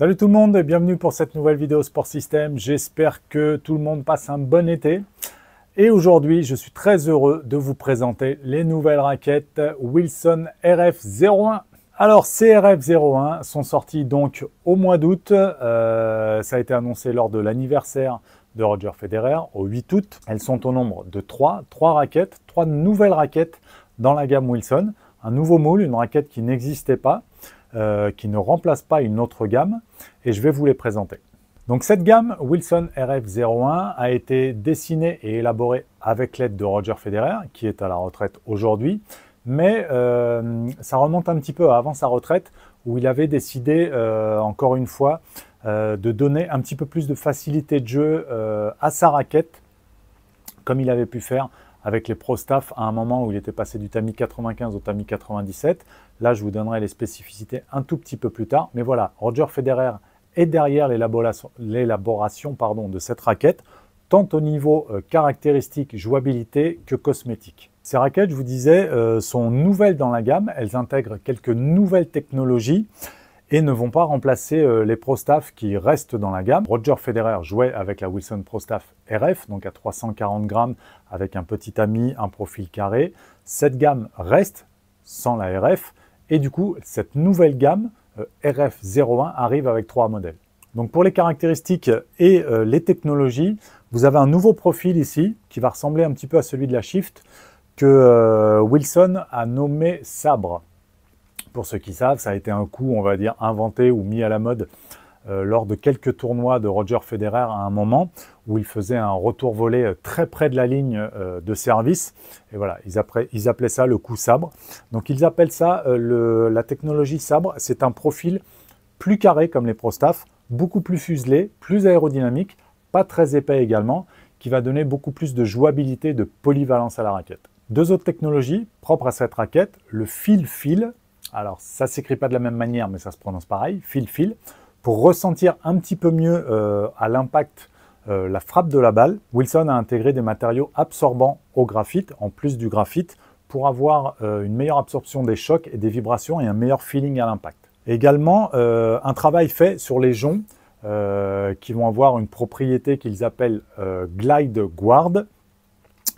Salut tout le monde et bienvenue pour cette nouvelle vidéo Sport System. J'espère que tout le monde passe un bon été. Et aujourd'hui, je suis très heureux de vous présenter les nouvelles raquettes Wilson RF01. Alors, ces RF01 sont sorties donc au mois d'août. Ça a été annoncé lors de l'anniversaire de Roger Federer au 8 août. Elles sont au nombre de 3 raquettes, 3 nouvelles raquettes dans la gamme Wilson. Un nouveau moule, une raquette qui n'existait pas. Qui ne remplace pas une autre gamme et je vais vous les présenter. Donc cette gamme Wilson RF01 a été dessinée et élaborée avec l'aide de Roger Federer qui est à la retraite aujourd'hui, mais ça remonte un petit peu avant sa retraite où il avait décidé encore une fois de donner un petit peu plus de facilité de jeu à sa raquette comme il avait pu faire avec les Pro Staff à un moment où il était passé du Tamiya 95 au Tamiya 97. Là, je vous donnerai les spécificités un tout petit peu plus tard. Mais voilà, Roger Federer est derrière l'élaboration de cette raquette, tant au niveau caractéristique, jouabilité que cosmétique. Ces raquettes, je vous disais, sont nouvelles dans la gamme. Elles intègrent quelques nouvelles technologies et ne vont pas remplacer les Pro Staff qui restent dans la gamme. Roger Federer jouait avec la Wilson Pro Staff RF, donc à 340 grammes avec un petit tamis, un profil carré. Cette gamme reste sans la RF et du coup, cette nouvelle gamme RF01 arrive avec 3 modèles. Donc pour les caractéristiques et les technologies, vous avez un nouveau profil ici qui va ressembler un petit peu à celui de la Shift que Wilson a nommé Sabre. Pour ceux qui savent, ça a été un coup, on va dire, inventé ou mis à la mode lors de quelques tournois de Roger Federer à un moment où il faisait un retour volé très près de la ligne de service. Et voilà, ils appelaient ça le coup sabre. Donc ils appellent ça la technologie sabre. C'est un profil plus carré comme les Pro Staff, beaucoup plus fuselé, plus aérodynamique, pas très épais également, qui va donner beaucoup plus de jouabilité, de polyvalence à la raquette. Deux autres technologies propres à cette raquette, le fil-fil. Alors, ça ne s'écrit pas de la même manière, mais ça se prononce pareil, fil-fil. Pour ressentir un petit peu mieux à l'impact la frappe de la balle, Wilson a intégré des matériaux absorbants au graphite, en plus du graphite, pour avoir une meilleure absorption des chocs et des vibrations et un meilleur feeling à l'impact. Également, un travail fait sur les joncs qui vont avoir une propriété qu'ils appellent Glide Guard,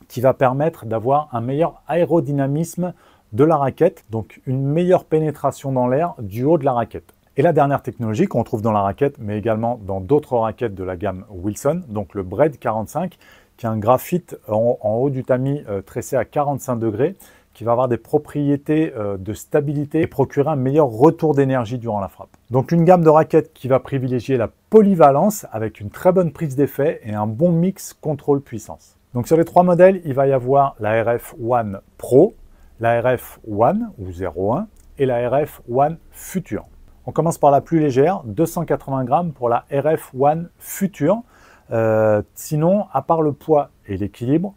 qui va permettre d'avoir un meilleur aérodynamisme de la raquette, donc une meilleure pénétration dans l'air du haut de la raquette. Et la dernière technologie qu'on trouve dans la raquette, mais également dans d'autres raquettes de la gamme Wilson, donc le Braid 45, qui est un graphite en haut du tamis tressé à 45 degrés, qui va avoir des propriétés de stabilité et procurer un meilleur retour d'énergie durant la frappe. Donc une gamme de raquettes qui va privilégier la polyvalence avec une très bonne prise d'effet et un bon mix contrôle-puissance. Donc sur les 3 modèles, il va y avoir la RF1 Pro, la RF1 ou 01 et la RF1 Future. On commence par la plus légère, 280 grammes pour la RF1 Future. Sinon, à part le poids et l'équilibre,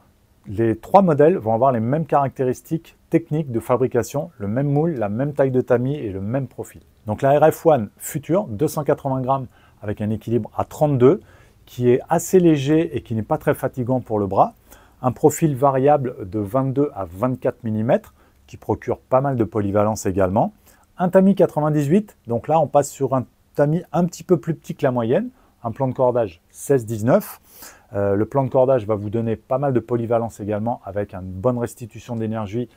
les 3 modèles vont avoir les mêmes caractéristiques techniques de fabrication, le même moule, la même taille de tamis et le même profil. Donc la RF1 Future, 280 grammes avec un équilibre à 32, qui est assez léger et qui n'est pas très fatigant pour le bras. Un profil variable de 22 à 24 mm qui procure pas mal de polyvalence également. Un tamis 98, donc là on passe sur un tamis un petit peu plus petit que la moyenne, un plan de cordage 16-19. Le plan de cordage va vous donner pas mal de polyvalence également avec une bonne restitution d'énergie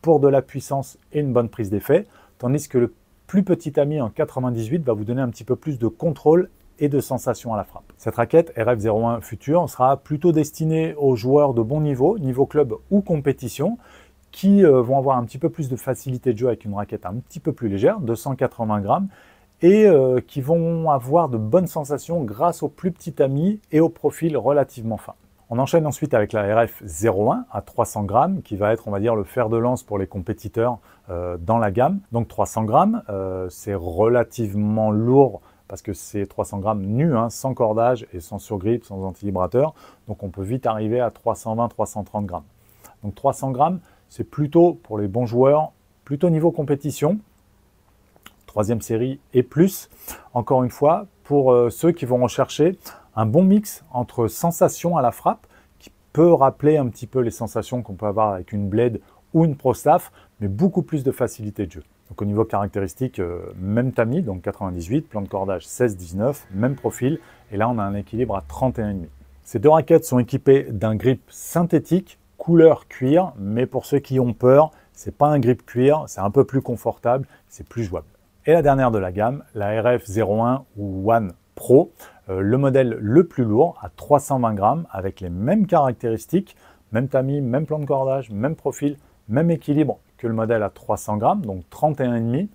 pour de la puissance et une bonne prise d'effet, tandis que le plus petit tamis en 98 va vous donner un petit peu plus de contrôle et de sensation à la frappe. Cette raquette RF01 Future sera plutôt destinée aux joueurs de bon niveau, niveau club ou compétition, qui vont avoir un petit peu plus de facilité de jeu avec une raquette un petit peu plus légère, 280 grammes, et qui vont avoir de bonnes sensations grâce au plus petit tamis et au profil relativement fin. On enchaîne ensuite avec la RF01 à 300 grammes, qui va être, on va dire, le fer de lance pour les compétiteurs dans la gamme. Donc 300 grammes, c'est relativement lourd parce que c'est 300 grammes nus, hein, sans cordage et sans surgrip, sans anti-vibrateur. Donc on peut vite arriver à 320-330 grammes. Donc 300 grammes, c'est plutôt pour les bons joueurs, plutôt niveau compétition, 3e série et plus. Encore une fois, pour ceux qui vont rechercher un bon mix entre sensations à la frappe, qui peut rappeler un petit peu les sensations qu'on peut avoir avec une Blade ou une Pro Staff, mais beaucoup plus de facilité de jeu. Donc au niveau caractéristique, même tamis, donc 98, plan de cordage 16-19, même profil, et là on a un équilibre à 31,5. Ces deux raquettes sont équipées d'un grip synthétique, couleur cuir, mais pour ceux qui ont peur, c'est pas un grip cuir, c'est un peu plus confortable, c'est plus jouable. Et la dernière de la gamme, la RF01 ou One Pro, le modèle le plus lourd à 320 grammes avec les mêmes caractéristiques, même tamis, même plan de cordage, même profil, même équilibre que le modèle à 300 grammes, donc 31,5,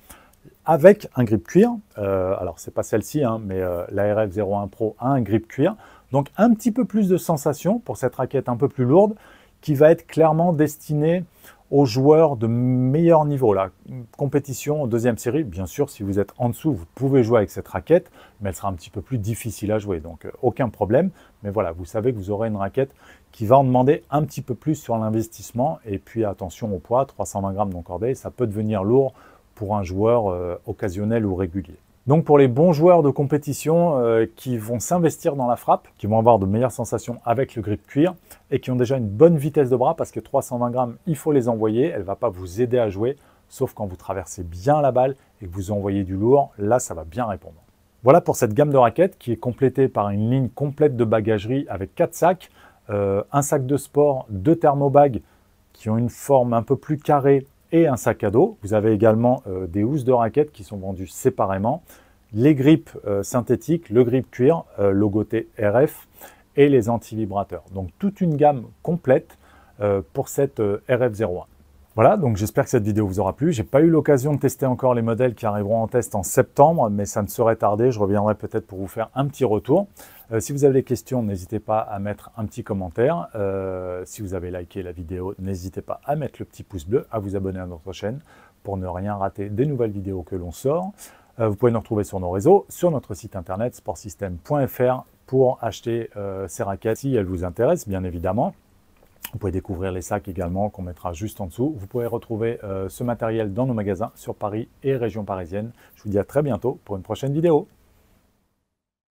avec un grip cuir. Alors c'est pas celle-ci, hein, mais la RF01 Pro a un grip cuir, donc un petit peu plus de sensation pour cette raquette un peu plus lourde, qui va être clairement destinée aux joueurs de meilleur niveau. La compétition deuxième série, bien sûr, si vous êtes en dessous, vous pouvez jouer avec cette raquette, mais elle sera un petit peu plus difficile à jouer, donc aucun problème. Mais voilà, vous savez que vous aurez une raquette qui va en demander un petit peu plus sur l'investissement. Et puis attention au poids, 320 grammes d'encordé, ça peut devenir lourd pour un joueur occasionnel ou régulier. Donc pour les bons joueurs de compétition qui vont s'investir dans la frappe, qui vont avoir de meilleures sensations avec le grip cuir et qui ont déjà une bonne vitesse de bras, parce que 320 grammes, il faut les envoyer, elle ne va pas vous aider à jouer, sauf quand vous traversez bien la balle et que vous envoyez du lourd, là ça va bien répondre. Voilà pour cette gamme de raquettes qui est complétée par une ligne complète de bagagerie avec 4 sacs, un sac de sport, 2 thermobags qui ont une forme un peu plus carrée et un sac à dos. Vous avez également des housses de raquettes qui sont vendues séparément, les grips synthétiques, le grip cuir, logoté RF et les anti-vibrateurs. Donc toute une gamme complète pour cette RF01. Voilà, donc j'espère que cette vidéo vous aura plu. J'ai pas eu l'occasion de tester encore les modèles qui arriveront en test en septembre, mais ça ne saurait tarder. Je reviendrai peut-être pour vous faire un petit retour. Si vous avez des questions, n'hésitez pas à mettre un petit commentaire. Si vous avez liké la vidéo, n'hésitez pas à mettre le petit pouce bleu, à vous abonner à notre chaîne pour ne rien rater des nouvelles vidéos que l'on sort. Vous pouvez nous retrouver sur nos réseaux, sur notre site internet sportsystem.fr pour acheter ces raquettes si elles vous intéressent, bien évidemment. Vous pouvez découvrir les sacs également qu'on mettra juste en dessous. Vous pouvez retrouver ce matériel dans nos magasins sur Paris et région parisienne. Je vous dis à très bientôt pour une prochaine vidéo.